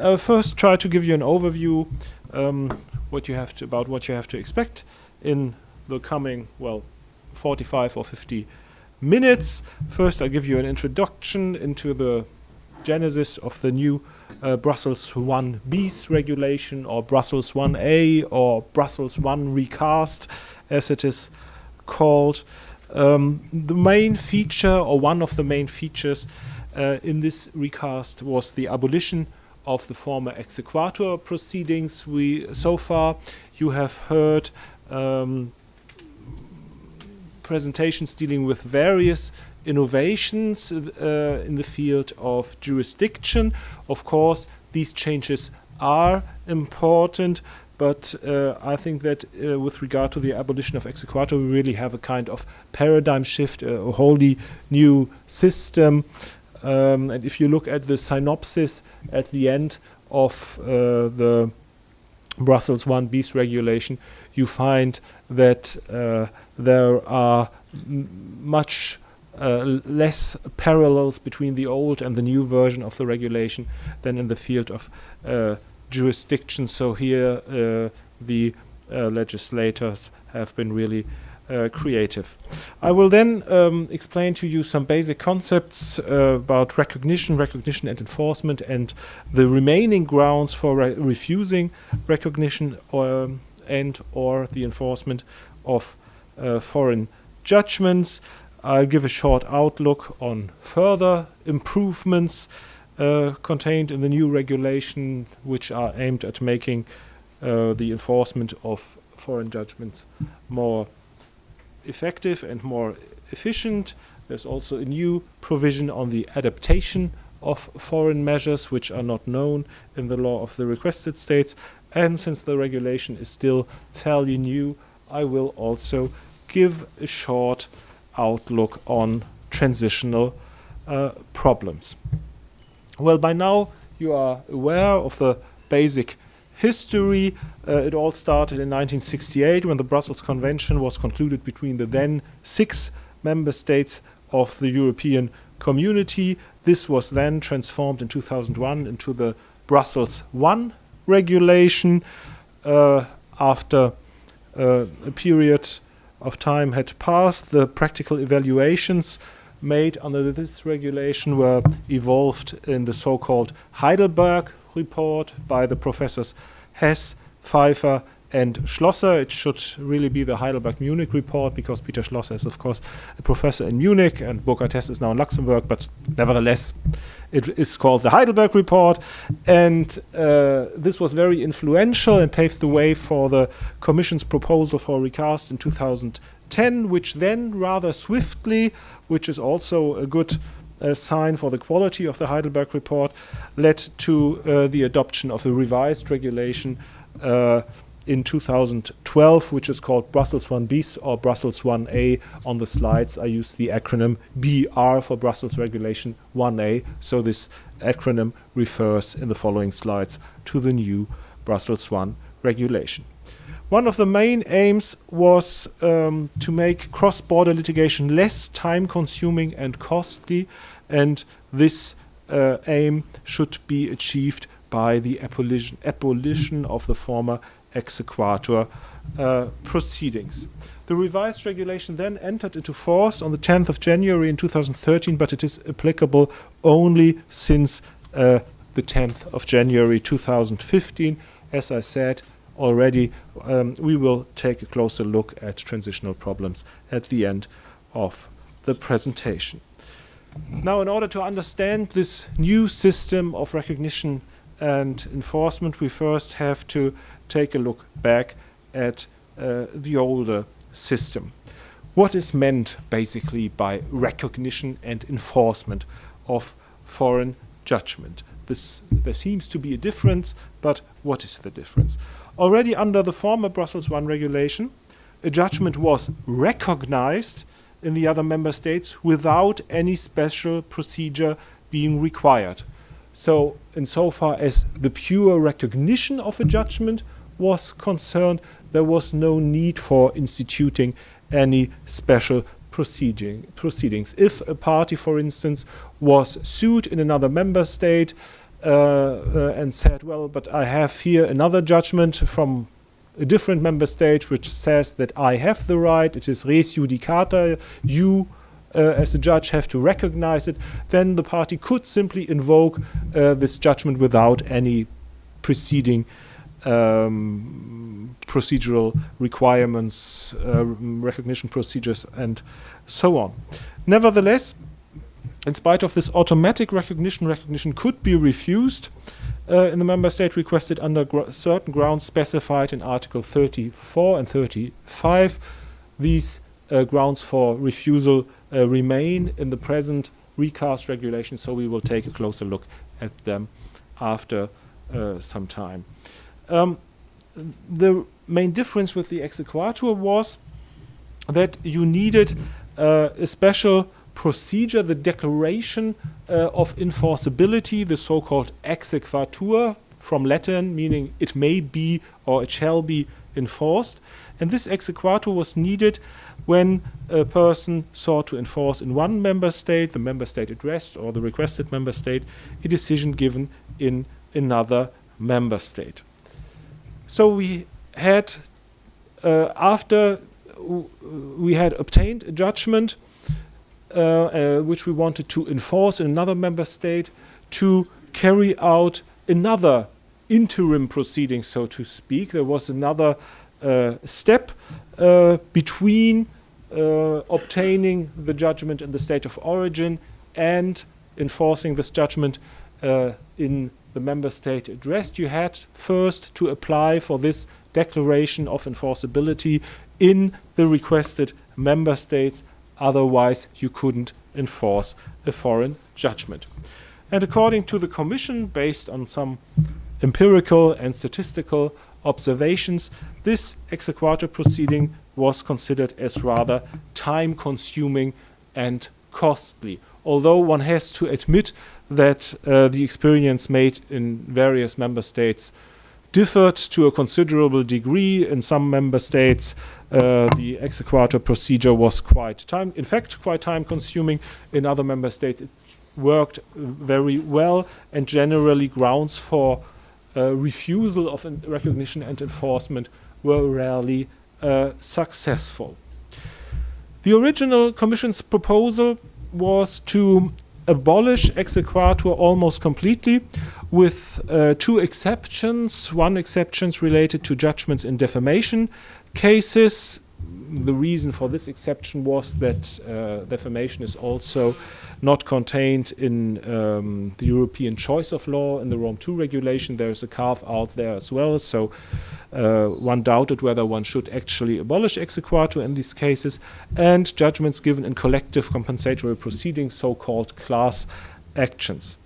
I'll first try to give you an overview about what you have to expect in the coming 45 or 50 minutes. First, I'll give you an introduction into the genesis of the new Brussels 1 bis regulation, or Brussels 1a, or Brussels 1 recast, as it is called. The main feature, or one of the main features in this recast, was the abolition of the former exequatur proceedings. So far you have heard presentations dealing with various innovations in the field of jurisdiction. Of course, these changes are important, but I think that with regard to the abolition of exequatur, we really have a kind of paradigm shift, a wholly new system. And if you look at the synopsis at the end of the Brussels 1 bis regulation, you find that there are much less parallels between the old and the new version of the regulation than in the field of jurisdiction. So here the legislators have been really creative. I will then explain to you some basic concepts about recognition and enforcement, and the remaining grounds for refusing recognition or the enforcement of foreign judgments. I'll give a short outlook on further improvements contained in the new regulation, which are aimed at making the enforcement of foreign judgments more effective and more efficient. There's also a new provision on the adaptation of foreign measures, which are not known in the law of the requested states. And since the regulation is still fairly new, I will also give a short outlook on transitional problems. Well, by now you are aware of the basic history. It all started in 1968 when the Brussels Convention was concluded between the then 6 member states of the European Community. This was then transformed in 2001 into the Brussels 1 regulation. After a period of time had passed, the practical evaluations made under this regulation were evolved in the so-called Heidelberg report by the professors Hess, Pfeiffer, and Schlosser. It should really be the Heidelberg-Munich report, because Peter Schlosser is, of course, a professor in Munich, and Burkhard Hess is now in Luxembourg, but nevertheless, it is called the Heidelberg report. And this was very influential and paved the way for the Commission's proposal for recast in 2010, which then rather swiftly, which is also a good sign for the quality of the Heidelberg report, led to the adoption of a revised regulation in 2012, which is called Brussels 1 bis or Brussels 1a. On the slides, I use the acronym BR for Brussels Regulation 1a. So this acronym refers in the following slides to the new Brussels 1 regulation. One of the main aims was to make cross-border litigation less time-consuming and costly, and this aim should be achieved by the abolition of the former exequatur proceedings. The revised regulation then entered into force on the 10th of January in 2013, but it is applicable only since the 10th of January 2015. As I said already, we will take a closer look at transitional problems at the end of the presentation. Now, in order to understand this new system of recognition and enforcement, we first have to take a look back at the older system. What is meant basically by recognition and enforcement of foreign judgment? There seems to be a difference, but what is the difference? Already under the former Brussels 1 regulation, a judgment was recognized in the other member states without any special procedure being required. So insofar as the pure recognition of a judgment was concerned, there was no need for instituting any special proceedings. If a party, for instance, was sued in another member state and said, well, but I have here another judgment from a different member state which says that I have the right, it is res judicata, you as a judge have to recognize it, then the party could simply invoke this judgment without any preceding procedural requirements, recognition procedures, and so on. Nevertheless, in spite of this automatic recognition could be refused in the member state requested under certain grounds specified in Article 34 and 35. These grounds for refusal remain in the present recast regulation, so we will take a closer look at them after some time. The main difference with the exequatur was that you needed a special procedure, the declaration of enforceability, the so-called exequatur, from Latin, meaning it may be or it shall be enforced. And this exequatur was needed when a person sought to enforce in one member state, the member state addressed or the requested member state, a decision given in another member state. So we had, after we had obtained a judgment which we wanted to enforce in another member state, to carry out another interim proceeding, so to speak. There was another step between obtaining the judgment in the state of origin and enforcing this judgment in the member state addressed. You had first to apply for this declaration of enforceability in the requested member states. Otherwise, you couldn't enforce a foreign judgment. And according to the Commission, based on some empirical and statistical observations, this exequatur proceeding was considered as rather time-consuming and costly. Although one has to admit that the experience made in various member states differed to a considerable degree. In some member states, the exequatur procedure was quite time-consuming. In other member states, it worked very well, and generally grounds for refusal of recognition and enforcement were rarely successful. The original Commission's proposal was to abolish exequatur almost completely, with two exceptions. One exception related to judgments in defamation cases. The reason for this exception was that defamation is also not contained in the European choice of law in the Rome II regulation. There is a carve out there as well, so one doubted whether one should actually abolish exequatur in these cases, and judgments given in collective compensatory proceedings, so-called class actions.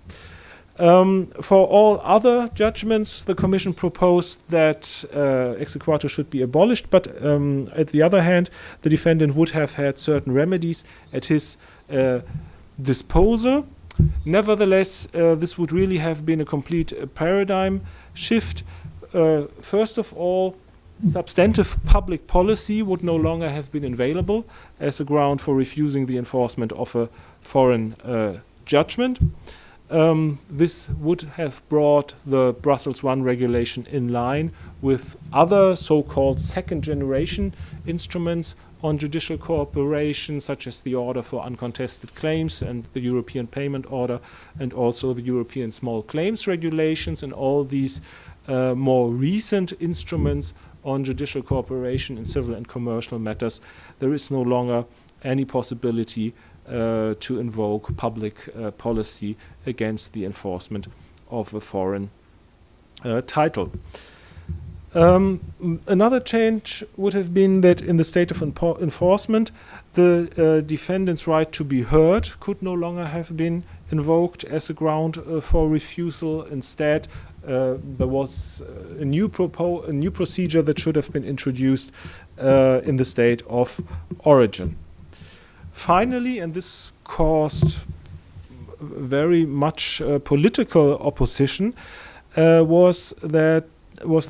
For all other judgments, the Commission proposed that exequatur should be abolished, but at the other hand, the defendant would have had certain remedies at his disposal. Nevertheless, this would really have been a complete paradigm shift. First of all, substantive public policy would no longer have been available as a ground for refusing the enforcement of a foreign judgment. This would have brought the Brussels I regulation in line with other so-called second-generation instruments on judicial cooperation, such as the Order for Uncontested Claims and the European Payment Order, and also the European Small Claims Regulations, and all these more recent instruments on judicial cooperation in civil and commercial matters. There is no longer any possibility to invoke public policy against the enforcement of a foreign title. Another change would have been that in the state of enforcement, the defendant's right to be heard could no longer have been invoked as a ground for refusal. Instead, there was a new procedure that should have been introduced in the state of origin. Finally, and this caused very much political opposition, was the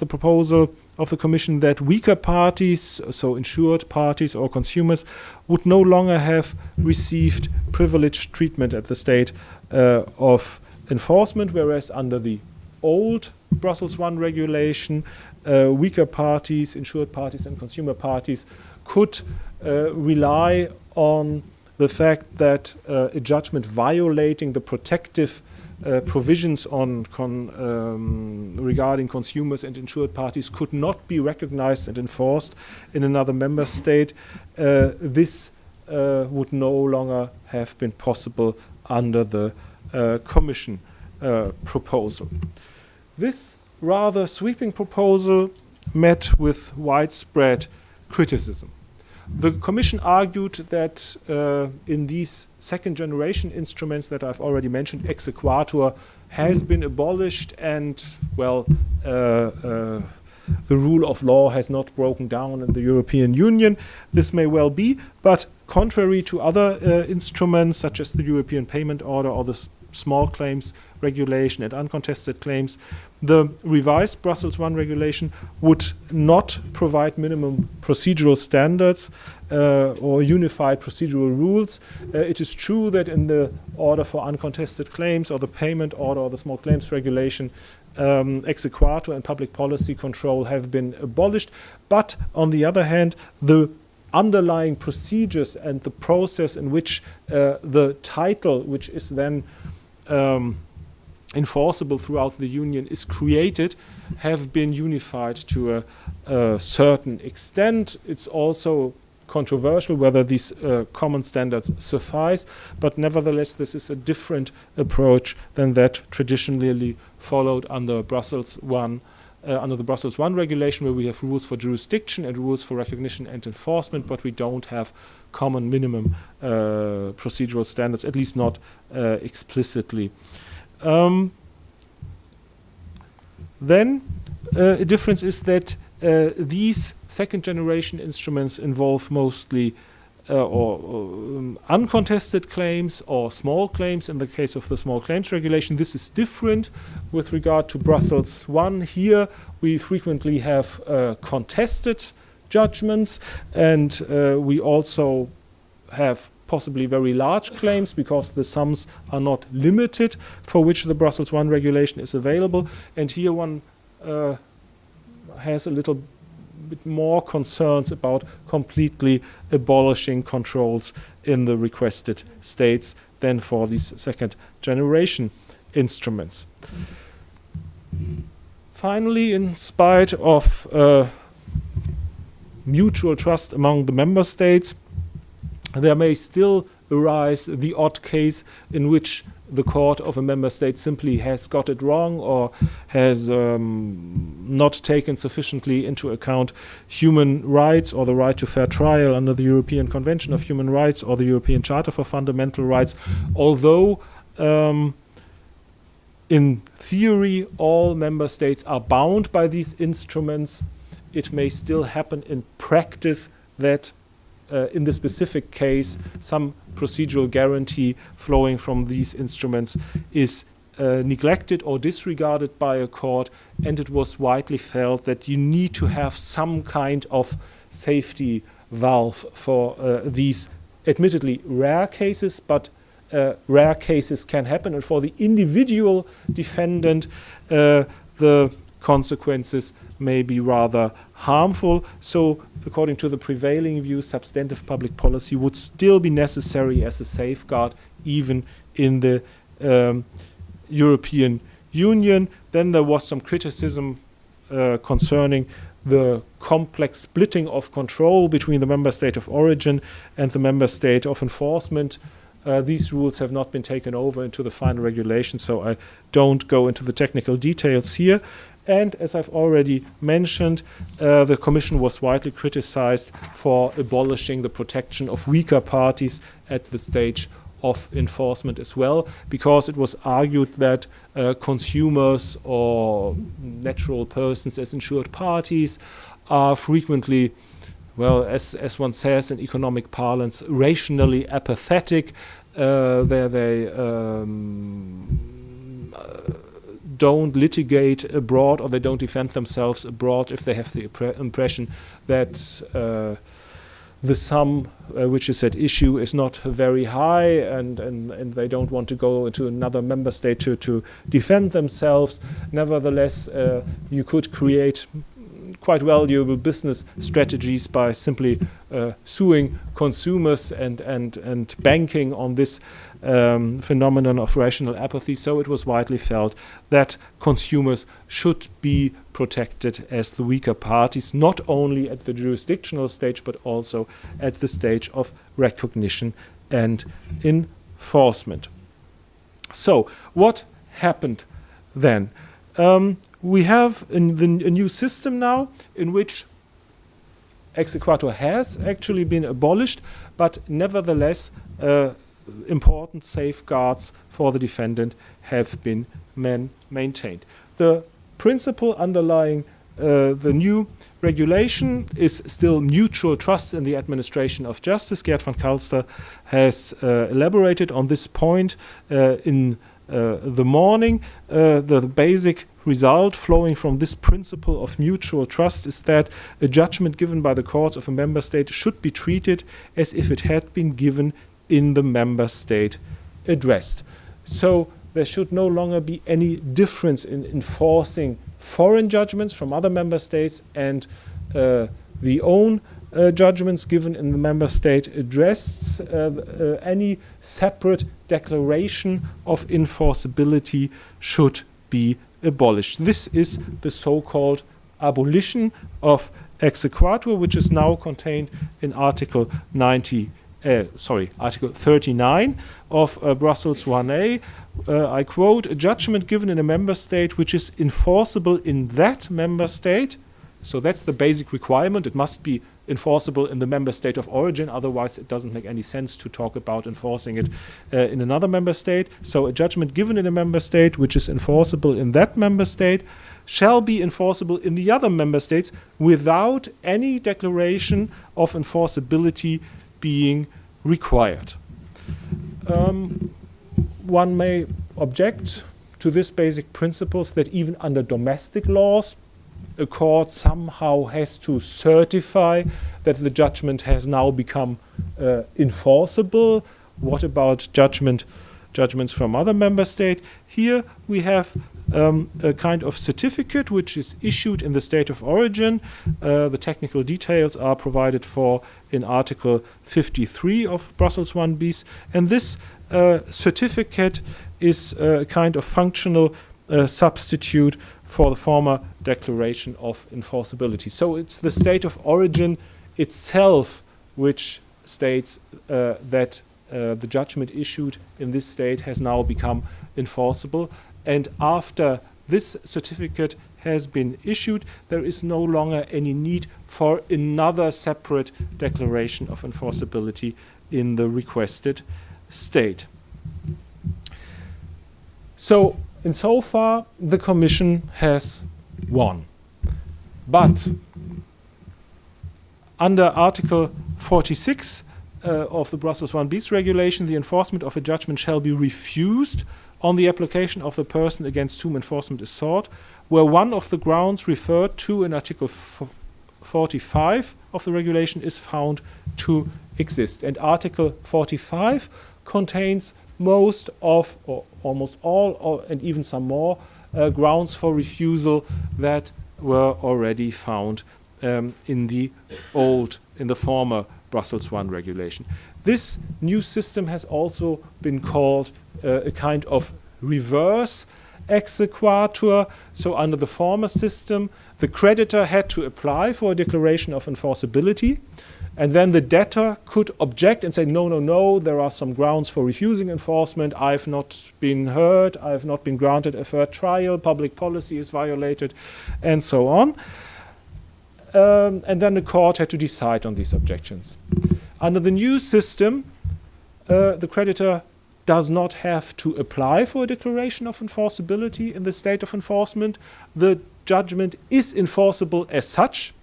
proposal of the Commission that weaker parties, so insured parties or consumers, would no longer have received privileged treatment at the state of enforcement, whereas under the old Brussels I regulation, weaker parties, insured parties and consumer parties could rely on the fact that a judgment violating the protective provisions on regarding consumers and insured parties could not be recognized and enforced in another member state. This would no longer have been possible under the Commission proposal. This rather sweeping proposal met with widespread criticism. The Commission argued that in these second-generation instruments that I've already mentioned, exequatur has been abolished, and, well, the rule of law has not broken down in the European Union. This may well be, but contrary to other instruments, such as the European Payment Order or the small claims regulation and uncontested claims, the revised Brussels I regulation would not provide minimum procedural standards or unified procedural rules. It is true that in the order for uncontested claims or the payment order or the small claims regulation, exequatur and public policy control have been abolished, but on the other hand, the underlying procedures and the process in which the title, which is then enforceable throughout the Union, is created, have been unified to a certain extent. It's also controversial whether these common standards suffice, but nevertheless this is a different approach than that traditionally followed under Brussels I, under the Brussels I regulation, where we have rules for jurisdiction and rules for recognition and enforcement, but we don't have common minimum procedural standards, at least not explicitly. Then a difference is that these second-generation instruments involve mostly uncontested claims or small claims. In the case of the small claims regulation, this is different with regard to Brussels I. Here we frequently have contested judgments, and we also have possibly very large claims because the sums are not limited for which the Brussels I regulation is available. And here one has a little bit more concerns about completely abolishing controls in the requested states than for these second generation instruments. Finally, in spite of mutual trust among the member states, there may still arise the odd case in which the court of a member state simply has got it wrong or has not taken sufficiently into account human rights or the right to fair trial under the European Convention of Human Rights or the European Charter for Fundamental Rights. Although in theory all member states are bound by these instruments, it may still happen in practice that in the specific case, some procedural guarantee flowing from these instruments is neglected or disregarded by a court, and it was widely felt that you need to have some kind of safety valve for these admittedly rare cases, but rare cases can happen, and for the individual defendant, the consequences may be rather harmful. So according to the prevailing view, substantive public policy would still be necessary as a safeguard even in the European Union. Then there was some criticism concerning the complex splitting of control between the member state of origin and the member state of enforcement. These rules have not been taken over into the final regulation, so I don't go into the technical details here. And as I've already mentioned, the Commission was widely criticized for abolishing the protection of weaker parties at the stage of enforcement as well, because it was argued that consumers or natural persons as insured parties are frequently, well, as one says in economic parlance, rationally apathetic. They don't litigate abroad, or they don't defend themselves abroad if they have the impression that the sum which is at issue is not very high, and they don't want to go into another member state to defend themselves. Nevertheless, you could create quite valuable business strategies by simply suing consumers and banking on this phenomenon of rational apathy. So it was widely felt that consumers should be protected as the weaker parties, not only at the jurisdictional stage, but also at the stage of recognition and enforcement. So what happened then? We have a new system now in which exequatur has actually been abolished, but nevertheless important safeguards for the defendant have been maintained. The principle underlying the new regulation is still mutual trust in the administration of justice. Gerd van Kalster has elaborated on this point in the morning. The basic result flowing from this principle of mutual trust is that a judgment given by the courts of a member state should be treated as if it had been given in the member state addressed. So there should no longer be any difference in enforcing foreign judgments from other member states and the own judgments given in the member state addressed. Any separate declaration of enforceability should be abolished. This is the so-called abolition of exequatur, which is now contained in Article 39 of Brussels 1A. I quote, "A judgment given in a member state which is enforceable in that member state." So that's the basic requirement. It must be enforceable in the member state of origin. Otherwise, it doesn't make any sense to talk about enforcing it in another member state. So a judgment given in a member state which is enforceable in that member state shall be enforceable in the other member states without any declaration of enforceability being required. One may object to this basic principles that even under domestic laws, a court somehow has to certify that the judgment has now become enforceable. What about judgments from other member state? Here we have a kind of certificate which is issued in the state of origin. The technical details are provided for in Article 53 of Brussels 1 bis, and this certificate is a kind of functional substitute for the former declaration of enforceability. So it's the state of origin itself which states that the judgment issued in this state has now become enforceable. And after this certificate has been issued, there is no longer any need for another separate declaration of enforceability in the requested state. So, insofar, the Commission has won. But under Article 46 of the Brussels 1 bis regulation, the enforcement of a judgment shall be refused on the application of the person against whom enforcement is sought, where one of the grounds referred to in Article 45 of the regulation is found to exist. And Article 45 contains most of, or almost all, and even some more grounds for refusal that were already found in the former Brussels 1 regulation. This new system has also been called a kind of reverse exequatur. So under the former system, the creditor had to apply for a declaration of enforceability, and then the debtor could object and say, no, there are some grounds for refusing enforcement. I've not been heard, I've not been granted a fair trial, public policy is violated, and so on. And then the court had to decide on these objections. Under the new system, the creditor does not have to apply for a declaration of enforceability in the state of enforcement. The judgment is enforceable as such,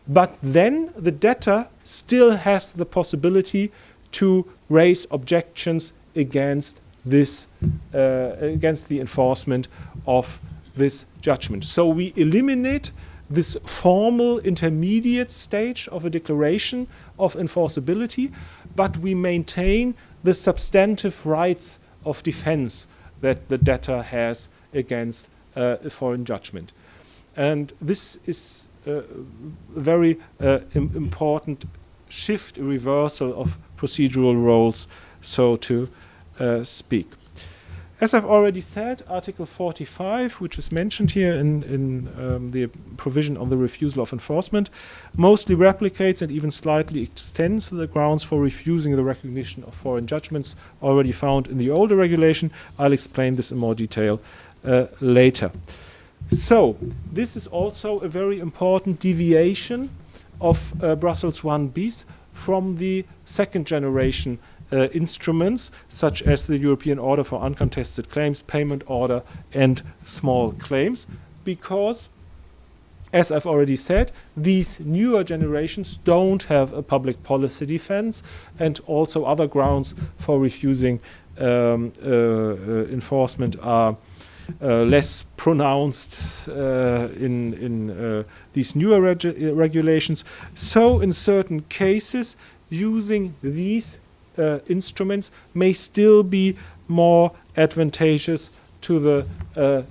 but then the debtor still has the possibility to raise objections against this, against the enforcement of this judgment. So we eliminate this formal intermediate stage of a declaration of enforceability, but we maintain the substantive rights of defense that the debtor has against a foreign judgment. And this is a very important shift, a reversal of procedural roles, so to speak. As I've already said, Article 45, which is mentioned here in the provision on the refusal of enforcement, mostly replicates and even slightly extends the grounds for refusing the recognition of foreign judgments already found in the older regulation. I'll explain this in more detail later. So, this is also a very important deviation of Brussels 1 bis from the second generation instruments, such as the European Order for Uncontested Claims, Payment Order, and Small Claims, because, as I've already said, these newer generations don't have a public policy defense, and also other grounds for refusing enforcement are less pronounced in these newer regulations. So, in certain cases, using these instruments may still be more advantageous to the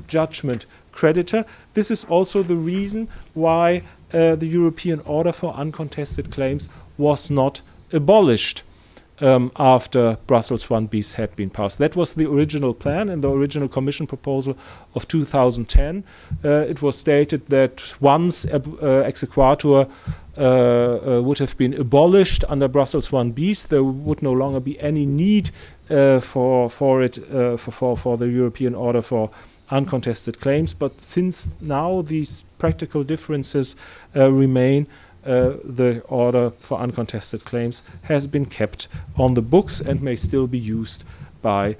judgment creditor. This is also the reason why the European Order for Uncontested Claims was not abolished after Brussels 1 bis had been passed. That was the original plan in the original Commission proposal of 2010. It was stated that once exequatur would have been abolished under Brussels 1 bis, there would no longer be any need for the European Order for Uncontested Claims. But since now these practical differences remain, the Order for Uncontested Claims has been kept on the books and may still be used by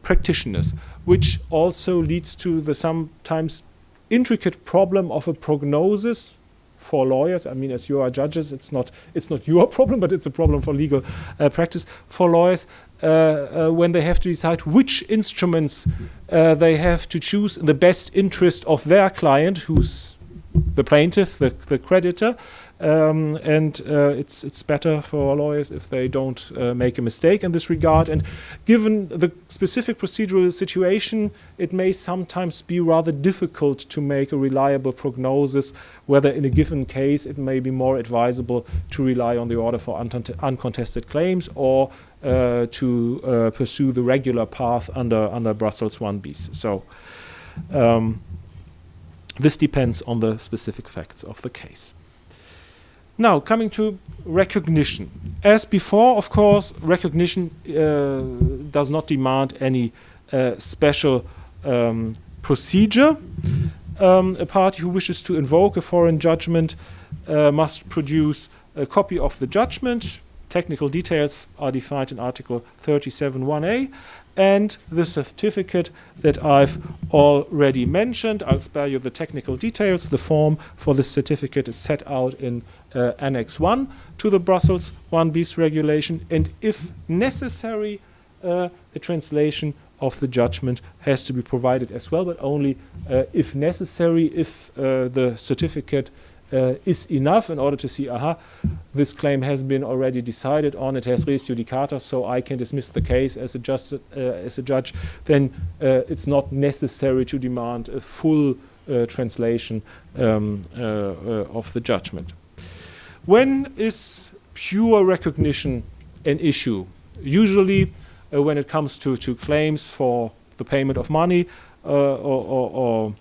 practitioners, which also leads to the sometimes intricate problem of a prognosis for lawyers. I mean, as you are judges, it's not your problem, but it's a problem for legal practice for lawyers when they have to decide which instruments they have to choose in the best interest of their client, who's the plaintiff, the creditor, and it's better for lawyers if they don't make a mistake in this regard. And given the specific procedural situation, it may sometimes be rather difficult to make a reliable prognosis whether in a given case it may be more advisable to rely on the Order for Uncontested Claims or to pursue the regular path under Brussels 1 bis. So this depends on the specific facts of the case. Now, coming to recognition. As before, of course, recognition does not demand any special procedure. A party who wishes to invoke a foreign judgment must produce a copy of the judgment. Technical details are defined in Article 37(1)(a), and the certificate that I've already mentioned. I'll spare you the technical details. The form for this certificate is set out in Annex 1 to the Brussels 1 bis regulation, and if necessary, a translation of the judgment has to be provided as well, but only if necessary, if the certificate is enough in order to see, this claim has been already decided on, it has res judicata, so I can dismiss the case as a judge, then it's not necessary to demand a full translation of the judgment. When is pure recognition an issue? Usually when it comes to claims for the payment of money or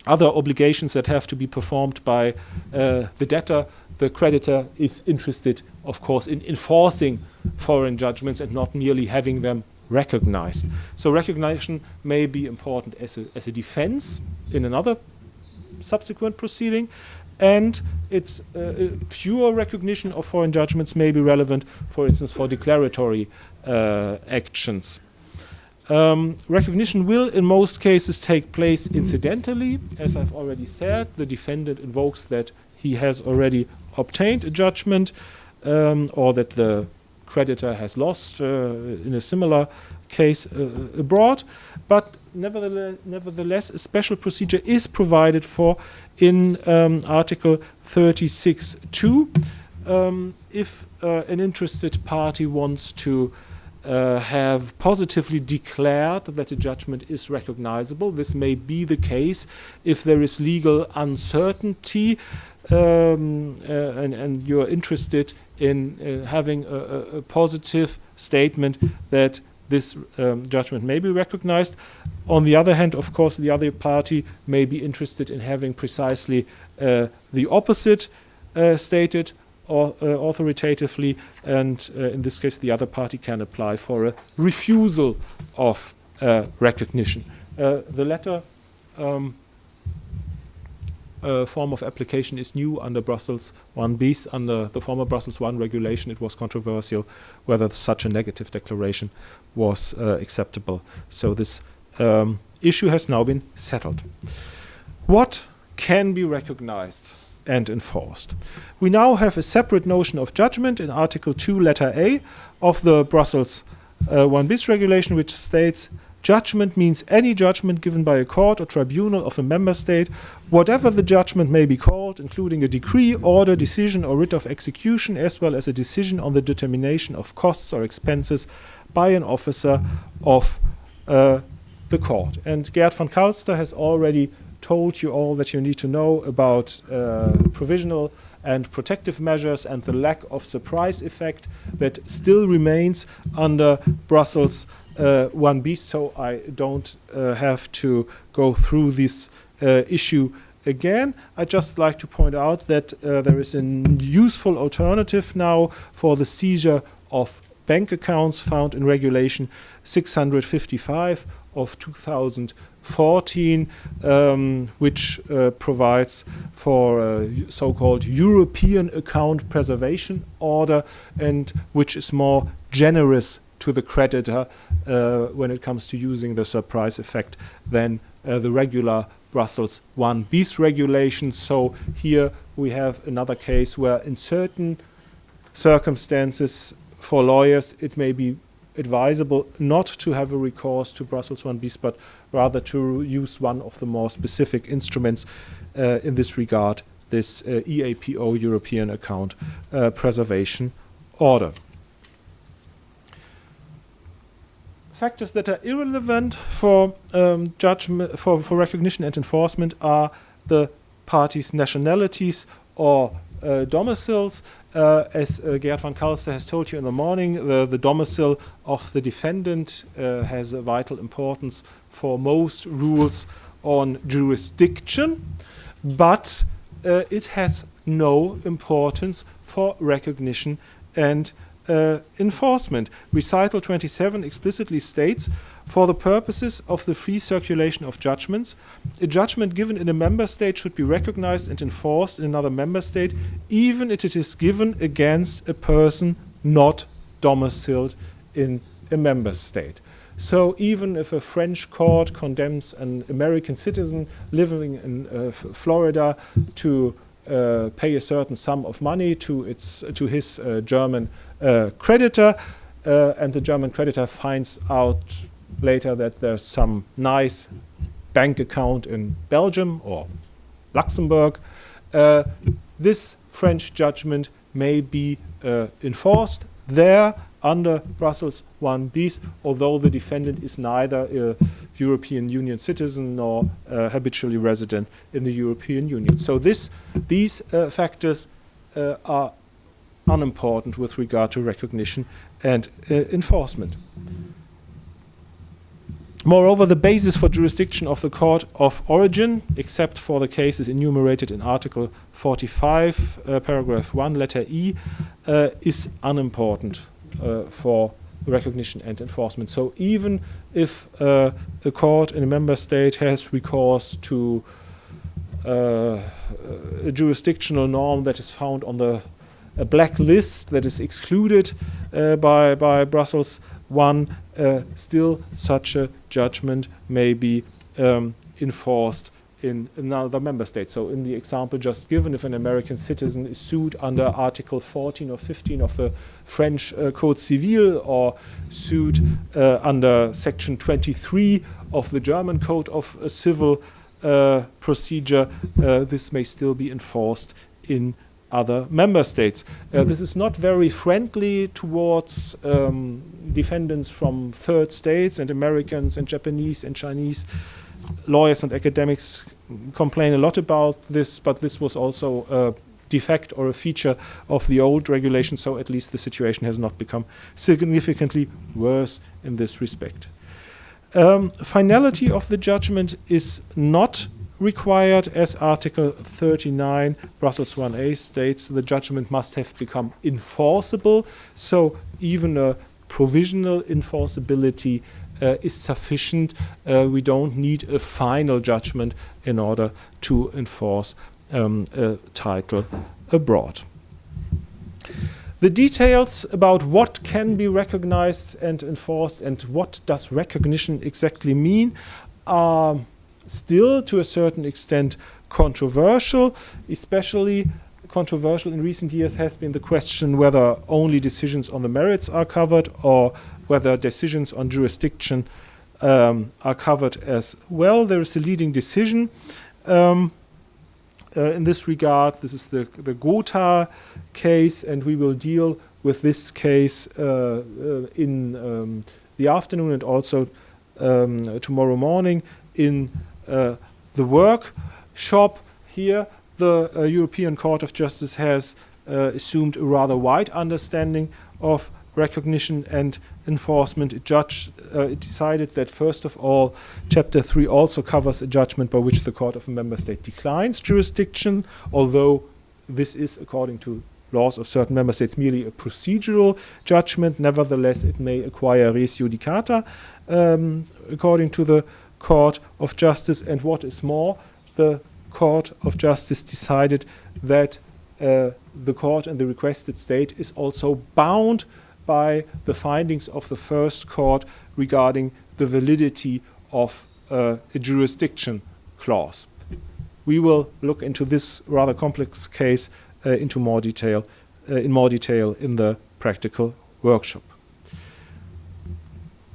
other obligations that have to be performed by the debtor, the creditor is interested, of course, in enforcing foreign judgments and not merely having them recognized. So recognition may be important as a defense in another subsequent proceeding, and it's pure recognition of foreign judgments may be relevant, for instance, for declaratory actions. Recognition will, in most cases, take place incidentally. As I've already said, the defendant invokes that he has already obtained a judgment or that the creditor has lost in a similar case abroad. But nevertheless, a special procedure is provided for in Article 36(2). If an interested party wants to have positively declared that a judgment is recognizable, this may be the case if there is legal uncertainty, and you're interested in having a positive statement that this judgment may be recognized. On the other hand, of course, the other party may be interested in having precisely the opposite stated or authoritatively, and in this case the other party can apply for a refusal of recognition. The latter form of application is new under Brussels 1bis. Under the former Brussels 1 regulation, it was controversial whether such a negative declaration was acceptable. So this issue has now been settled. What can be recognized and enforced? We now have a separate notion of judgment in Article 2, letter A of the Brussels 1bis regulation, which states, judgment means any judgment given by a court or tribunal of a member state, whatever the judgment may be called, including a decree, order, decision, or writ of execution, as well as a decision on the determination of costs or expenses by an officer of the court. And Gerd van Kalster has already told you all that you need to know about provisional and protective measures and the lack of surprise effect that still remains under Brussels 1bis, so I don't have to go through this issue again. I'd just like to point out that there is a useful alternative now for the seizure of bank accounts found in Regulation 655 of 2014, which provides for a so-called European account preservation order, and which is more generous to the creditor when it comes to using the surprise effect than the regular Brussels 1bis regulation. So here we have another case where in certain circumstances for lawyers it may be advisable not to have a recourse to Brussels 1bis, but rather to use one of the more specific instruments in this regard, this EAPO, European Account Preservation Order. Factors that are irrelevant for judgment, for recognition and enforcement are the parties' nationalities or domiciles. As Gerd van Kalster has told you in the morning, the domicile of the defendant has a vital importance for most rules on jurisdiction, but it has no importance for recognition and enforcement. Recital 27 explicitly states, for the purposes of the free circulation of judgments, a judgment given in a member state should be recognized and enforced in another member state, even if it is given against a person not domiciled in a member state. So even if a French court condemns an American citizen living in Florida to pay a certain sum of money to his German creditor, and the German creditor finds out later that there's some nice bank account in Belgium or Luxembourg, this French judgment may be enforced there under Brussels 1bis, although the defendant is neither a European Union citizen nor habitually resident in the European Union. So these factors are unimportant with regard to recognition and enforcement. Moreover, the basis for jurisdiction of the court of origin, except for the cases enumerated in Article 45, paragraph 1, letter E, is unimportant for recognition and enforcement. So even if a court in a member state has recourse to a jurisdictional norm that is found on a black list that is excluded by Brussels 1, still such a judgment may be enforced in another member state. So in the example just given, if an American citizen is sued under Article 14 or 15 of the French Code Civil, or sued under Section 23 of the German Code of Civil Procedure, this may still be enforced in other member states. This is not very friendly towards defendants from third states, and Americans and Japanese and Chinese lawyers and academics complain a lot about this, but this was also a defect or a feature of the old regulation, so at least the situation has not become significantly worse in this respect. Finality of the judgment is not required, as Article 39 Brussels 1A states. The judgment must have become enforceable, so even a provisional enforceability is sufficient. We don't need a final judgment in order to enforce a title abroad. The details about what can be recognized and enforced and what does recognition exactly mean are still to a certain extent controversial. Especially controversial in recent years has been the question whether only decisions on the merits are covered or whether decisions on jurisdiction are covered as well. There is a leading decision in this regard. This is the Gotha case, and we will deal with this case in the afternoon and also tomorrow morning in the workshop. Here, the European Court of Justice has assumed a rather wide understanding of recognition and enforcement. It decided that, first of all, Chapter 3 also covers a judgment by which the court of a member state declines jurisdiction, although this is, according to laws of certain member states, merely a procedural judgment. Nevertheless, it may acquire res judicata, according to the Court of Justice. And what is more, the Court of Justice decided that the court and the requested state is also bound by the findings of the first court regarding the validity of a jurisdiction clause. We will look into this rather complex case in more detail in the practical workshop.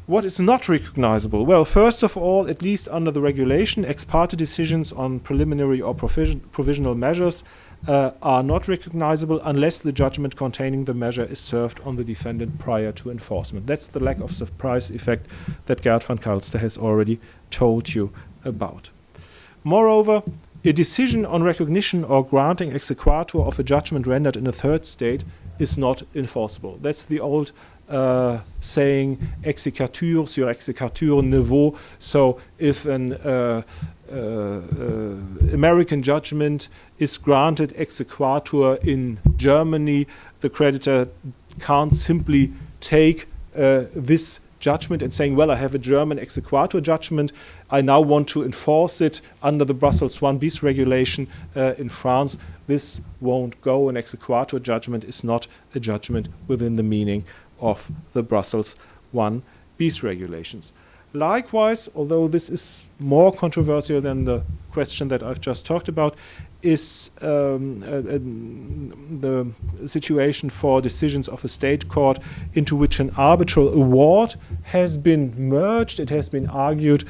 What is not recognizable? Well, first of all, at least under the regulation, ex parte decisions on preliminary or provisional measures are not recognizable unless the judgment containing the measure is served on the defendant prior to enforcement. That's the lack of surprise effect that Gerd van Kalster has already told you about. Moreover, a decision on recognition or granting exequatur of a judgment rendered in a third state is not enforceable. That's the old saying, exequatur sur exequatur ne vaut. So if an American judgment is granted exequatur in Germany, the creditor can't simply take this judgment and saying, well, I have a German exequatur judgment, I now want to enforce it under the Brussels 1 bis regulation in France. This won't go. An exequatur judgment is not a judgment within the meaning of the Brussels 1 bis regulations. Likewise, although this is more controversial than the question that I've just talked about, is the situation for decisions of a state court into which an arbitral award has been merged. It has been argued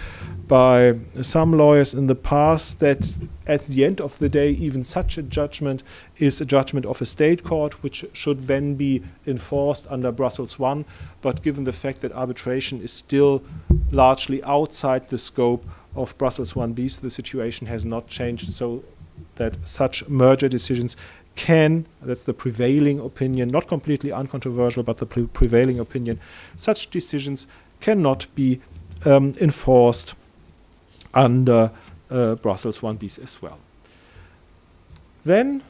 by some lawyers in the past that at the end of the day, even such a judgment is a judgment of a state court, which should then be enforced under Brussels 1. But given the fact that arbitration is still largely outside the scope of Brussels 1 bis, the situation has not changed, so that such merger decisions can, that's the prevailing opinion, not completely uncontroversial, but the prevailing opinion, such decisions cannot be enforced under Brussels 1 bis as well. Then,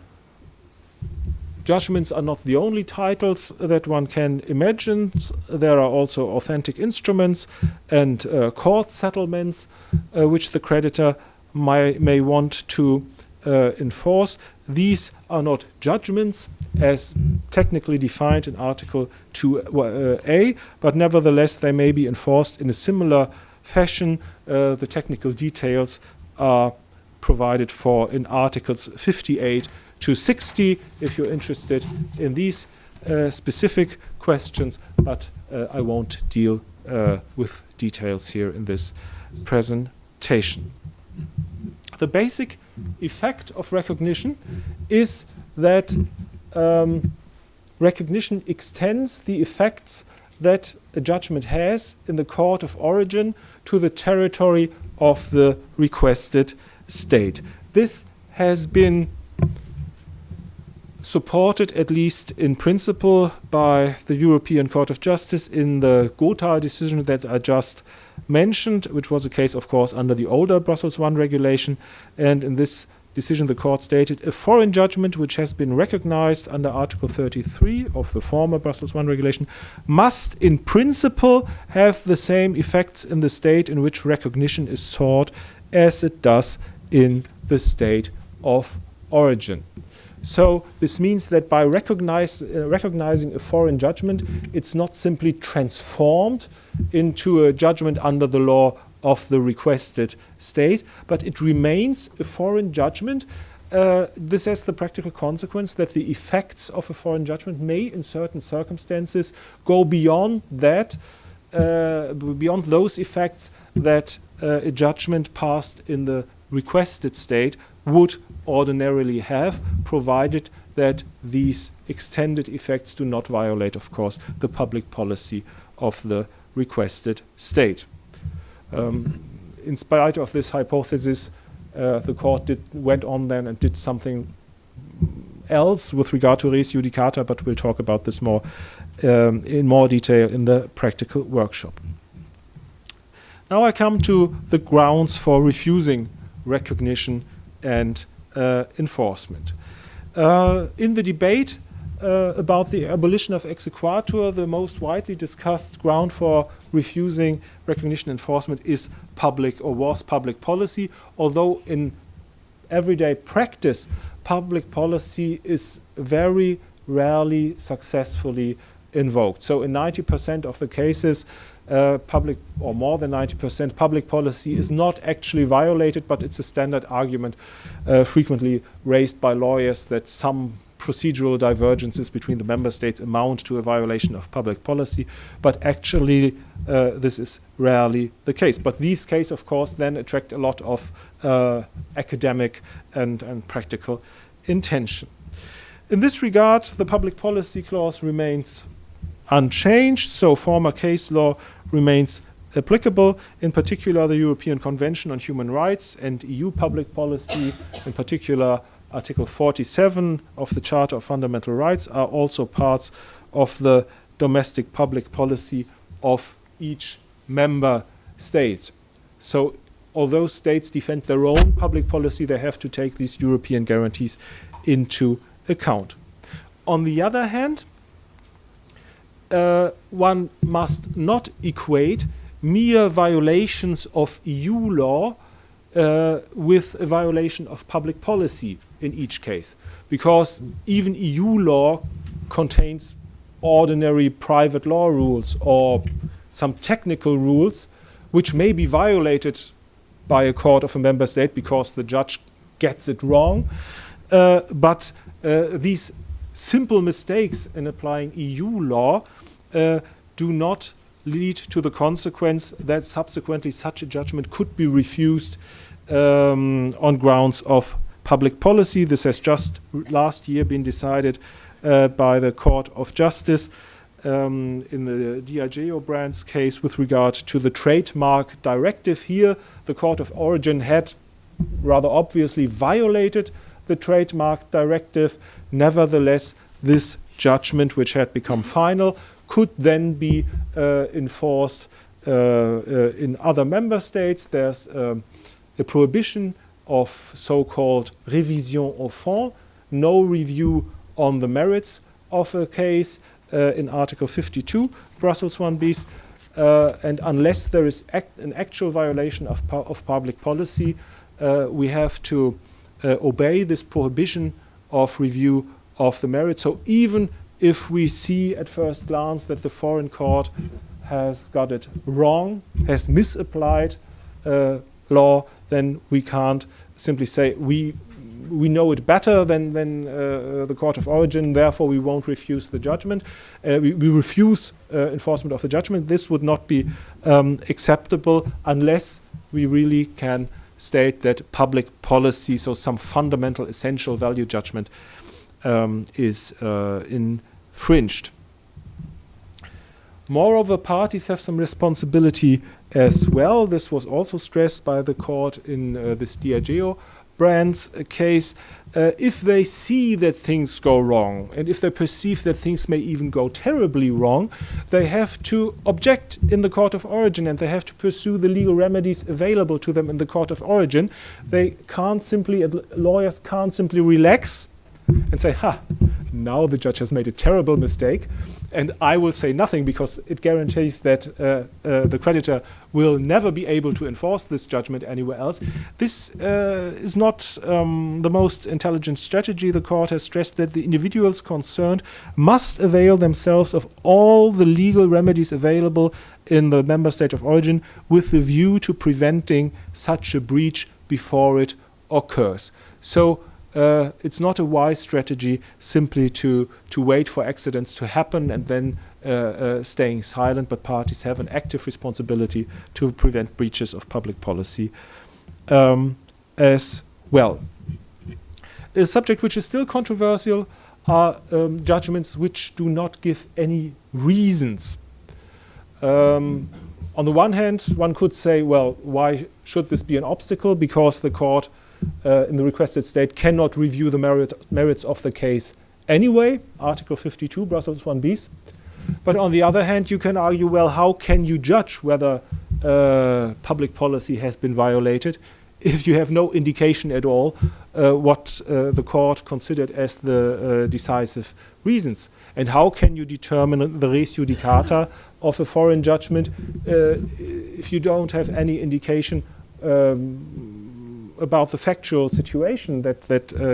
judgments are not the only titles that one can imagine. There are also authentic instruments and court settlements which the creditor may want to enforce. These are not judgments as technically defined in Article 2A, but nevertheless they may be enforced in a similar fashion. The technical details are provided for in Articles 58 to 60 if you're interested in these specific questions, but I won't deal with details here in this presentation. The basic effect of recognition is that recognition extends the effects that a judgment has in the court of origin to the territory of the requested state. This has been supported, at least in principle, by the European Court of Justice in the Gotha decision that I just mentioned, which was a case, of course, under the older Brussels I regulation. And in this decision, the court stated, a foreign judgment which has been recognized under Article 33 of the former Brussels I regulation must, in principle, have the same effects in the state in which recognition is sought as it does in the state of origin. So this means that by recognizing a foreign judgment, it's not simply transformed into a judgment under the law of the requested state, but it remains a foreign judgment. This has the practical consequence that the effects of a foreign judgment may, in certain circumstances, go beyond that, beyond those effects that a judgment passed in the requested state would ordinarily have, provided that these extended effects do not violate, of course, the public policy of the requested state. In spite of this hypothesis, the court went on then and did something else with regard to res judicata, but we'll talk about this more in more detail in the practical workshop. Now I come to the grounds for refusing recognition and enforcement. In the debate about the abolition of exequatur, the most widely discussed ground for refusing recognition enforcement is public or was public policy, although in everyday practice, public policy is very rarely successfully invoked. So in 90% of the cases, public, or more than 90%, public policy is not actually violated, but it's a standard argument frequently raised by lawyers that some procedural divergences between the member states amount to a violation of public policy, but actually this is rarely the case. But these cases, of course, then attract a lot of academic and practical intention. In this regard, the public policy clause remains unchanged, so former case law remains applicable, in particular the European Convention on Human Rights and EU public policy, in particular Article 47 of the Charter of Fundamental Rights, are also parts of the domestic public policy of each member state. So although states defend their own public policy, they have to take these European guarantees into account. On the other hand, one must not equate mere violations of EU law with a violation of public policy in each case, because even EU law contains ordinary private law rules or some technical rules which may be violated by a court of a member state because the judge gets it wrong, but these simple mistakes in applying EU law do not lead to the consequence that subsequently such a judgment could be refused on grounds of public policy. This has just last year been decided by the Court of Justice in the Diageo Brands case with regard to the trademark directive. Here, the Court of Origin had rather obviously violated the trademark directive. Nevertheless, this judgment, which had become final, could then be enforced in other member states. There's a prohibition of so-called révision au fond, no review on the merits of a case in Article 52, Brussels 1 bis, and unless there is an actual violation of public policy, we have to obey this prohibition of review of the merits. So even if we see at first glance that the foreign court has got it wrong, has misapplied law, then we can't simply say we we know it better than the court of origin, therefore we won't refuse the judgment. We refuse enforcement of the judgment. This would not be acceptable unless we really can state that public policy, so some fundamental essential value judgment, is infringed. Moreover, parties have some responsibility as well. This was also stressed by the court in this Diageo Brands case. If they see that things go wrong, and if they perceive that things may even go terribly wrong, they have to object in the court of origin, and they have to pursue the legal remedies available to them in the court of origin. They can't simply, lawyers can't simply relax and say, now the judge has made a terrible mistake, and I will say nothing because it guarantees that the creditor will never be able to enforce this judgment anywhere else. This is not the most intelligent strategy. The court has stressed that the individuals concerned must avail themselves of all the legal remedies available in the member state of origin with the view to preventing such a breach before it occurs. So it's not a wise strategy simply to wait for accidents to happen and then staying silent, but parties have an active responsibility to prevent breaches of public policy as well. A subject which is still controversial are judgments which do not give any reasons. On the one hand, one could say, well, why should this be an obstacle? Because the court in the requested state cannot review the merits of the case anyway, Article 52, Brussels 1 bis. But on the other hand, you can argue, well, how can you judge whether public policy has been violated if you have no indication at all what the court considered as the decisive reasons? And how can you determine the res judicata of a foreign judgment if you don't have any indication about the factual situation that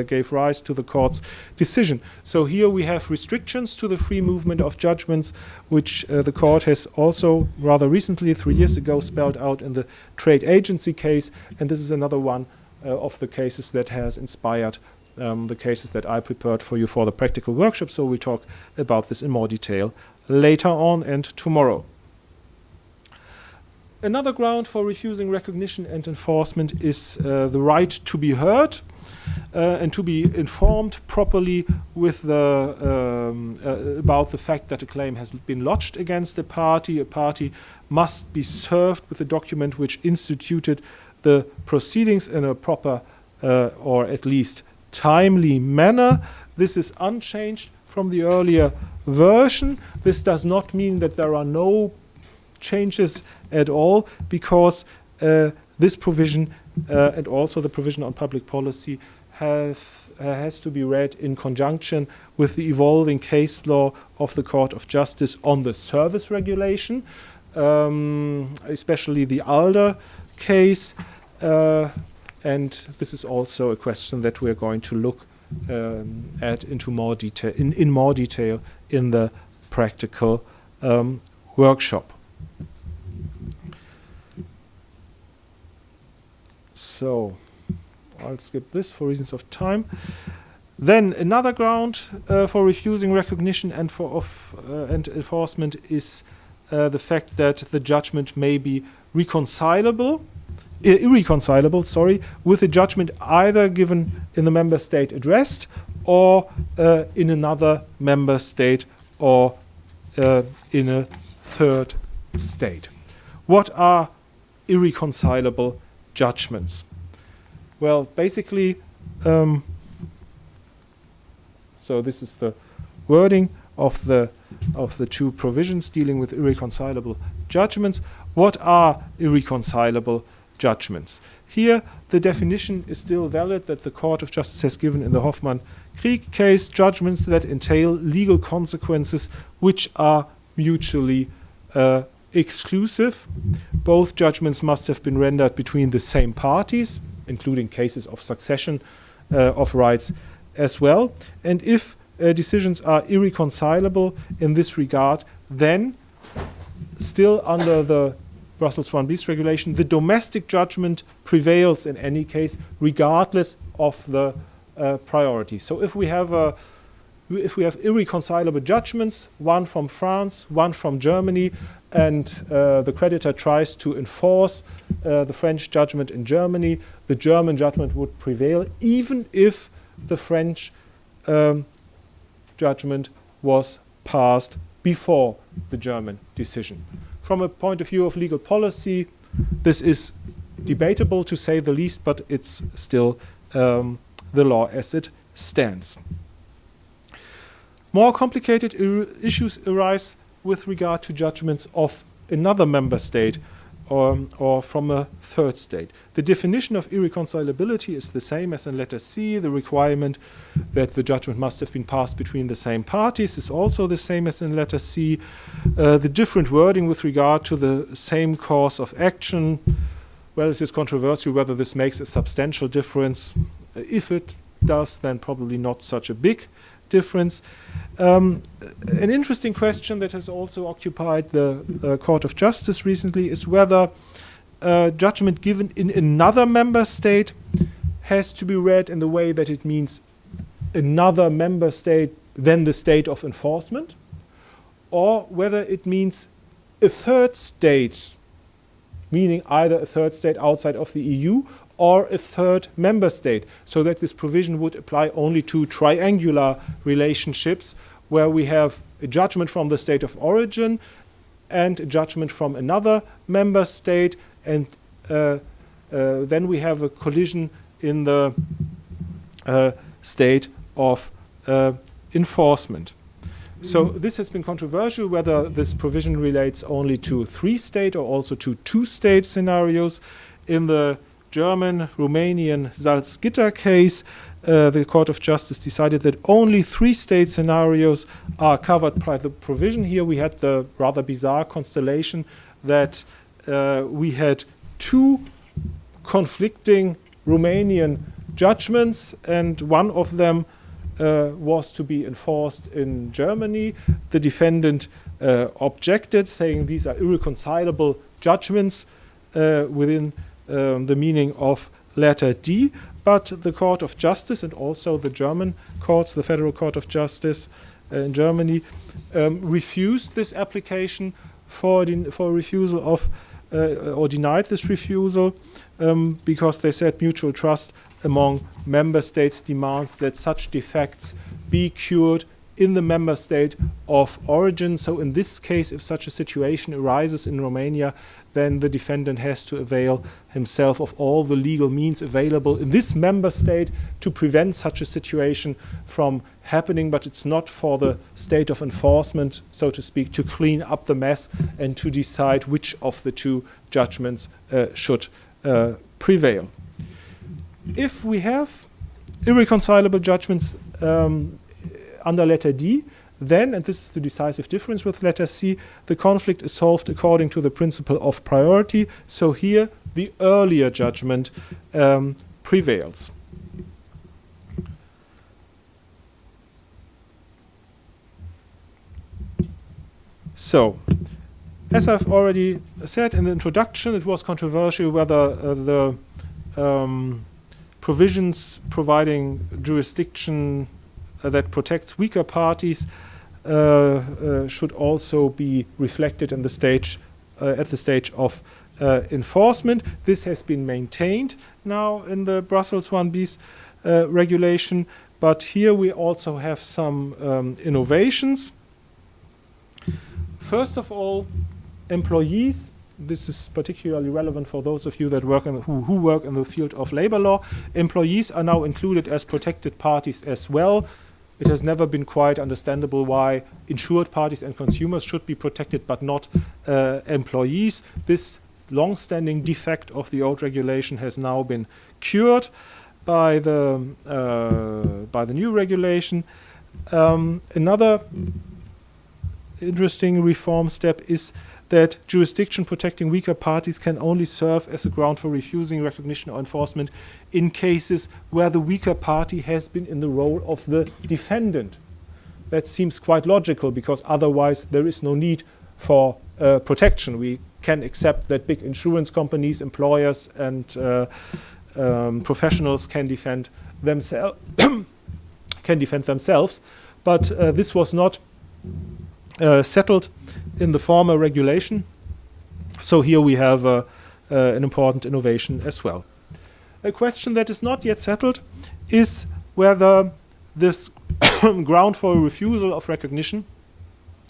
gave rise to the court's decision? So here we have restrictions to the free movement of judgments, which the court has also rather recently, 3 years ago, spelled out in the trade agency case. And this is another one of the cases that has inspired the cases that I prepared for you for the practical workshop. So we talk about this in more detail later on and tomorrow. Another ground for refusing recognition and enforcement is the right to be heard and to be informed properly with about the fact that a claim has been lodged against a party. A party must be served with a document which instituted the proceedings in a proper or at least timely manner. This is unchanged from the earlier version. This does not mean that there are no changes at all, because this provision and also the provision on public policy has to be read in conjunction with the evolving case law of the Court of Justice on the service regulation, especially the ALDA case, and this is also a question that we're going to look at into more detail in more detail in the practical workshop. So I'll skip this for reasons of time. Then another ground for refusing recognition and and enforcement is the fact that the judgment may be irreconcilable, with a judgment either given in the member state addressed or in another member state or in a third state. What are irreconcilable judgments? Well, basically, so this is the wording of the two provisions dealing with irreconcilable judgments. What are irreconcilable judgments? Here, the definition is still valid that the Court of Justice has given in the Hoffmann-Krieg case: judgments that entail legal consequences which are mutually exclusive. Both judgments must have been rendered between the same parties, including cases of succession of rights as well. And if decisions are irreconcilable in this regard, then still under the Brussels 1 bis regulation, the domestic judgment prevails in any case, regardless of the priority. So if we have irreconcilable judgments, one from France, one from Germany, and the creditor tries to enforce the French judgment in Germany, the German judgment would prevail, even if the French judgment was passed before the German decision. From a point of view of legal policy, this is debatable to say the least, but it's still the law as it stands. More complicated issues arise with regard to judgments of another member state or from a third state. The definition of irreconcilability is the same as in letter C. The requirement that the judgment must have been passed between the same parties is also the same as in letter C. The different wording with regard to the same cause of action, well, it is controversial whether this makes a substantial difference. If it does, then probably not such a big difference. An interesting question that has also occupied the Court of Justice recently is whether judgment given in another member state has to be read in the way that it means another member state than the state of enforcement, or whether it means a third state, meaning either a third state outside of the EU or a third member state, so that this provision would apply only to triangular relationships where we have a judgment from the state of origin and a judgment from another member state, and then we have a collision in the state of enforcement. So this has been controversial whether this provision relates only to 3-state or also to 2-state scenarios. In the German, Romanian Salzgitter case, the Court of Justice decided that only 3-state scenarios are covered by the provision. Here we had the rather bizarre constellation that we had 2 conflicting Romanian judgments, and one of them was to be enforced in Germany. The defendant objected, saying these are irreconcilable judgments within the meaning of letter D, but the Court of Justice and also the German courts, the Federal Court of Justice in Germany, refused this application for refusal of or denied this refusal because they said mutual trust among member states demands that such defects be cured in the member state of origin. So in this case, if such a situation arises in Romania, then the defendant has to avail himself of all the legal means available in this member state to prevent such a situation from happening, but it's not for the state of enforcement, so to speak, to clean up the mess and to decide which of the 2 judgments should prevail. If we have irreconcilable judgments under letter D, then, and this is the decisive difference with letter C, the conflict is solved according to the principle of priority. So here, the earlier judgment prevails. So, as I've already said in the introduction, it was controversial whether the provisions providing jurisdiction that protects weaker parties should also be reflected in the stage at the stage of enforcement. This has been maintained now in the Brussels 1bis regulation, but here we also have some innovations. First of all, employees. This is particularly relevant for those of you that work who work in the field of labor law. Employees are now included as protected parties as well. It has never been quite understandable why insured parties and consumers should be protected but not employees. This long-standing defect of the old regulation has now been cured by the new regulation. Another interesting reform step is that jurisdiction protecting weaker parties can only serve as a ground for refusing recognition or enforcement in cases where the weaker party has been in the role of the defendant. That seems quite logical, because otherwise there is no need for protection. We can accept that big insurance companies, employers, and professionals can defend themselves. But this was not settled in the former regulation. So here we have an important innovation as well. A question that is not yet settled is whether this ground for a refusal of recognition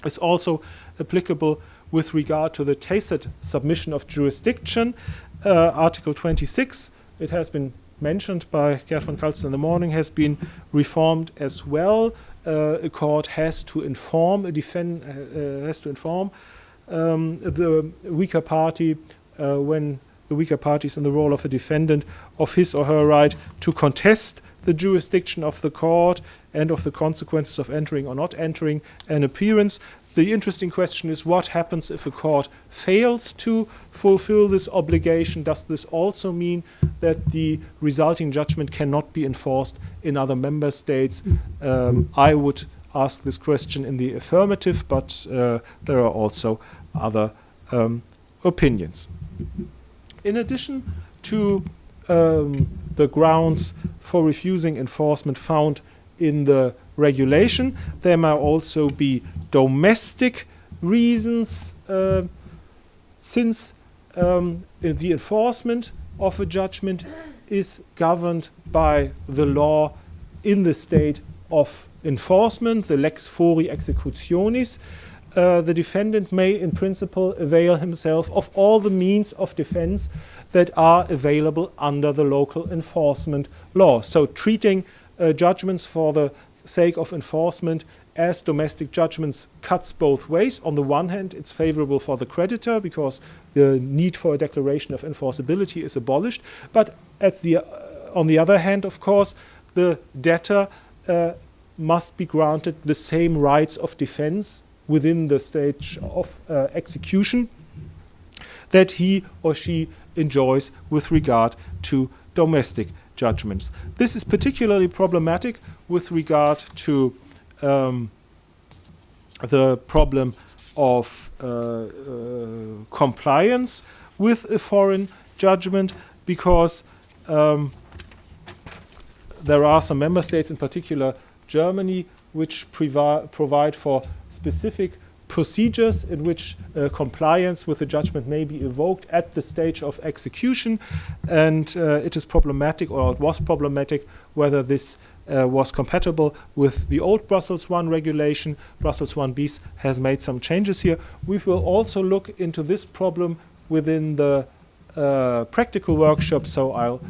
is also applicable with regard to the tacit submission of jurisdiction. Article 26, it has been mentioned by Gerd von Kalsten in the morning, has been reformed as well. A court has to inform the weaker party when the weaker party is in the role of a defendant of his or her right to contest the jurisdiction of the court and of the consequences of entering or not entering an appearance. The interesting question is what happens if a court fails to fulfill this obligation? Does this also mean that the resulting judgment cannot be enforced in other member states? I would ask this question in the affirmative, but there are also other opinions. In addition to the grounds for refusing enforcement found in the regulation, there may also be domestic reasons, since the enforcement of a judgment is governed by the law in the state of enforcement, the lex fori executionis. The defendant may in principle avail himself of all the means of defense that are available under the local enforcement law. So treating judgments for the sake of enforcement as domestic judgments cuts both ways. On the one hand, it's favorable for the creditor because the need for a declaration of enforceability is abolished. But on the other hand, of course, the debtor must be granted the same rights of defense within the stage of execution that he or she enjoys with regard to domestic judgments. This is particularly problematic with regard to the problem of compliance with a foreign judgment, because there are some member states, in particular Germany, which provide for specific procedures in which compliance with the judgment may be evoked at the stage of execution, and it is problematic, or it was problematic, whether this was compatible with the old Brussels I regulation. Brussels I bis has made some changes here. We will also look into this problem within the practical workshop, so I'll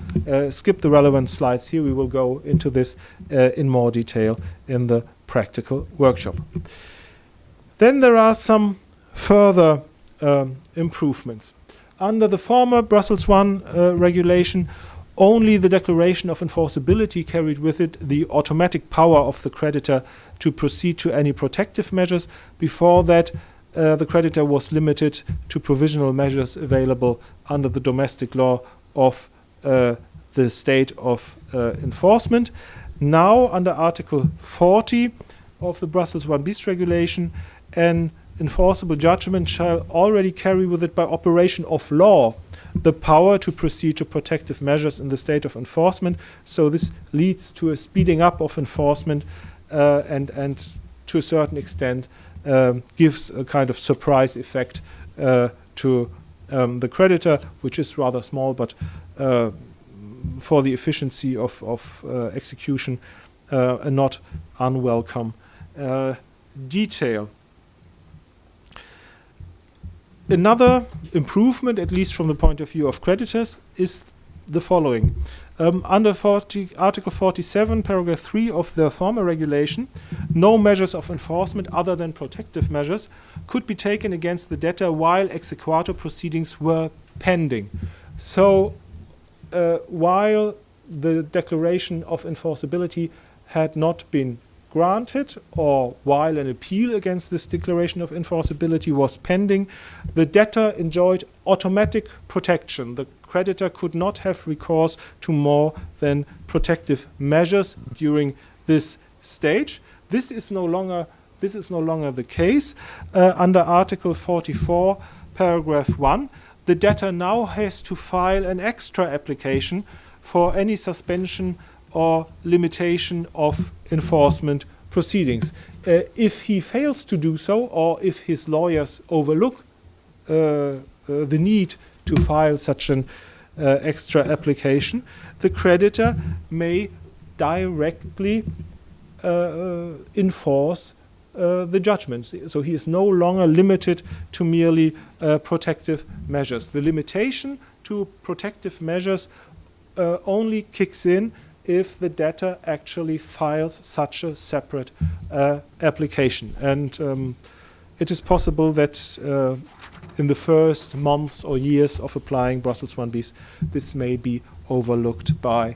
skip the relevant slides here. We will go into this in more detail in the practical workshop. Then there are some further improvements. Under the former Brussels I regulation, only the declaration of enforceability carried with it the automatic power of the creditor to proceed to any protective measures. Before that, the creditor was limited to provisional measures available under the domestic law of the state of enforcement. Now, under Article 40 of the Brussels I bis regulation, an enforceable judgment shall already carry with it by operation of law the power to proceed to protective measures in the state of enforcement. So this leads to a speeding up of enforcement and to a certain extent gives a kind of surprise effect to the creditor, which is rather small, but for the efficiency of execution, a not unwelcome detail. Another improvement, at least from the point of view of creditors, is the following. Under Article 47, paragraph 3 of the former regulation, no measures of enforcement other than protective measures could be taken against the debtor while exequatur proceedings were pending. So while the declaration of enforceability had not been granted, or while an appeal against this declaration of enforceability was pending, the debtor enjoyed automatic protection. The creditor could not have recourse to more than protective measures during this stage. This is no longer the case. Under Article 44, paragraph 1, the debtor now has to file an extra application for any suspension or limitation of enforcement proceedings. If he fails to do so, or if his lawyers overlook the need to file such an extra application, the creditor may directly enforce the judgment. So he is no longer limited to merely protective measures. The limitation to protective measures only kicks in if the debtor actually files such a separate application. And it is possible that in the first months or years of applying Brussels 1Bs, this may be overlooked by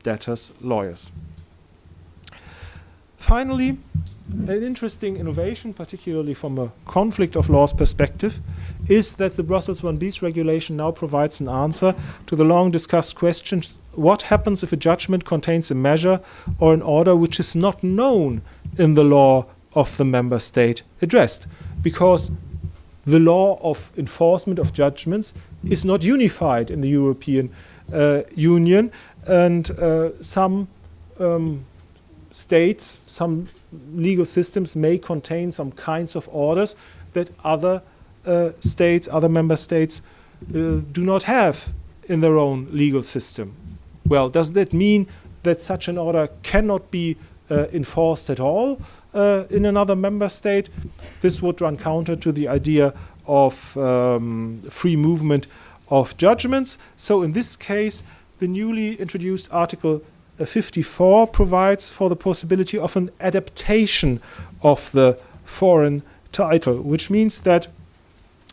debtors' lawyers. Finally, an interesting innovation, particularly from a conflict of laws perspective, is that the Brussels 1Bs regulation now provides an answer to the long discussed question: what happens if a judgment contains a measure or an order which is not known in the law of the member state addressed? Because the law of enforcement of judgments is not unified in the European Union, and some states, some legal systems may contain some kinds of orders that other states, other member states do not have in their own legal system. Well, does that mean that such an order cannot be enforced at all in another member state? This would run counter to the idea of free movement of judgments. So in this case, the newly introduced Article 54 provides for the possibility of an adaptation of the foreign title, which means that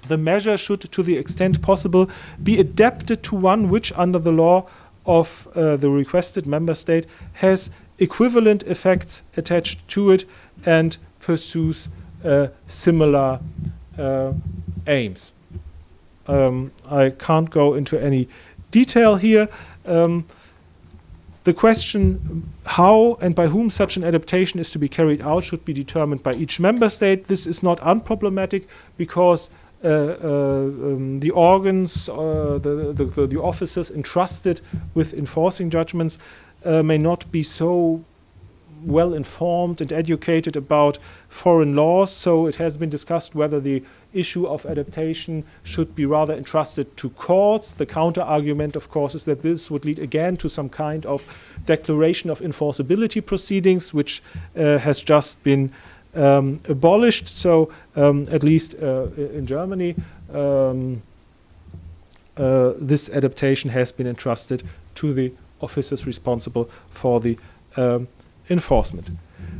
the measure should, to the extent possible, be adapted to one which, under the law of the requested member state, has equivalent effects attached to it and pursues similar aims. I can't go into any detail here. The question how and by whom such an adaptation is to be carried out should be determined by each member state. This is not unproblematic because the organs, the officers entrusted with enforcing judgments may not be so well informed and educated about foreign laws. So it has been discussed whether the issue of adaptation should be rather entrusted to courts. The counter argument, of course, is that this would lead again to some kind of declaration of enforceability proceedings, which has just been abolished. So at least in Germany, this adaptation has been entrusted to the officers responsible for the enforcement.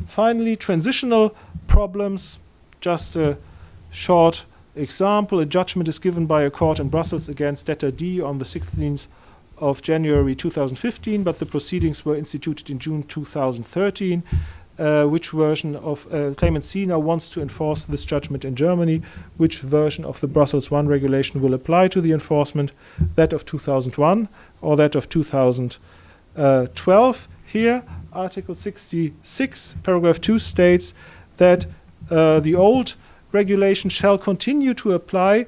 Finally, transitional problems. Just a short example: a judgment is given by a court in Brussels against debtor D on the 16th of January 2015, but the proceedings were instituted in June 2013. Which version of claimant C now wants to enforce this judgment in Germany? Which version of the Brussels 1 regulation will apply to the enforcement? That of 2001 or that of 2012? Here, Article 66, paragraph 2 states that the old regulation shall continue to apply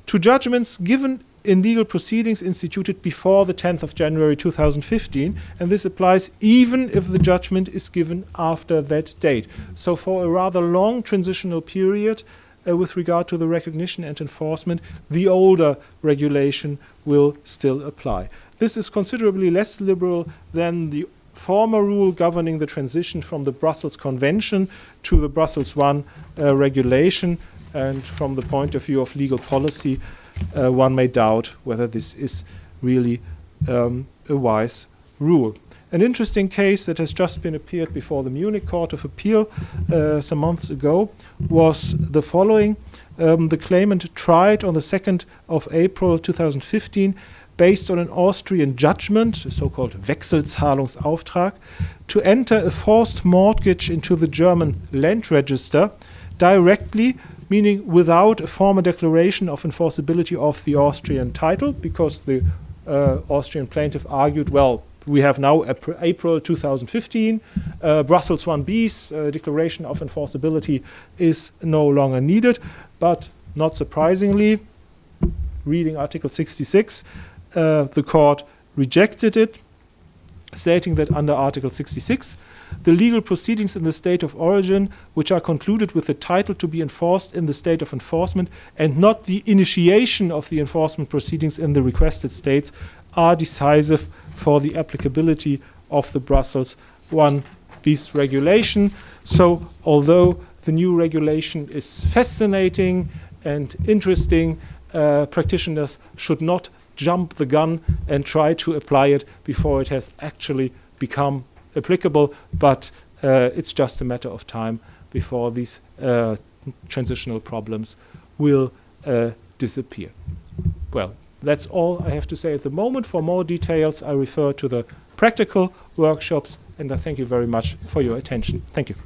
to judgments given in legal proceedings instituted before the 10th of January 2015, and this applies even if the judgment is given after that date. So for a rather long transitional period with regard to the recognition and enforcement, the older regulation will still apply. This is considerably less liberal than the former rule governing the transition from the Brussels Convention to the Brussels 1 regulation, and from the point of view of legal policy, one may doubt whether this is really a wise rule. An interesting case that has just been appeared before the Munich Court of Appeal some months ago was the following. The claimant tried on the 2nd of April 2015, based on an Austrian judgment, a so-called Wechselzahlungsauftrag, to enter a forced mortgage into the German land register directly, meaning without a formal declaration of enforceability of the Austrian title, because the Austrian plaintiff argued, well, we have now April 2015, Brussels 1B's declaration of enforceability is no longer needed. But not surprisingly, reading Article 66, the court rejected it, stating that under Article 66, the legal proceedings in the state of origin, which are concluded with the title to be enforced in the state of enforcement, and not the initiation of the enforcement proceedings in the requested states, are decisive for the applicability of the Brussels I bis regulation. So, although the new regulation is fascinating and interesting, practitioners should not jump the gun and try to apply it before it has actually become applicable, but it's just a matter of time before these transitional problems will disappear. Well, that's all I have to say at the moment. For more details, I refer to the practical workshops, and I thank you very much for your attention. Thank you.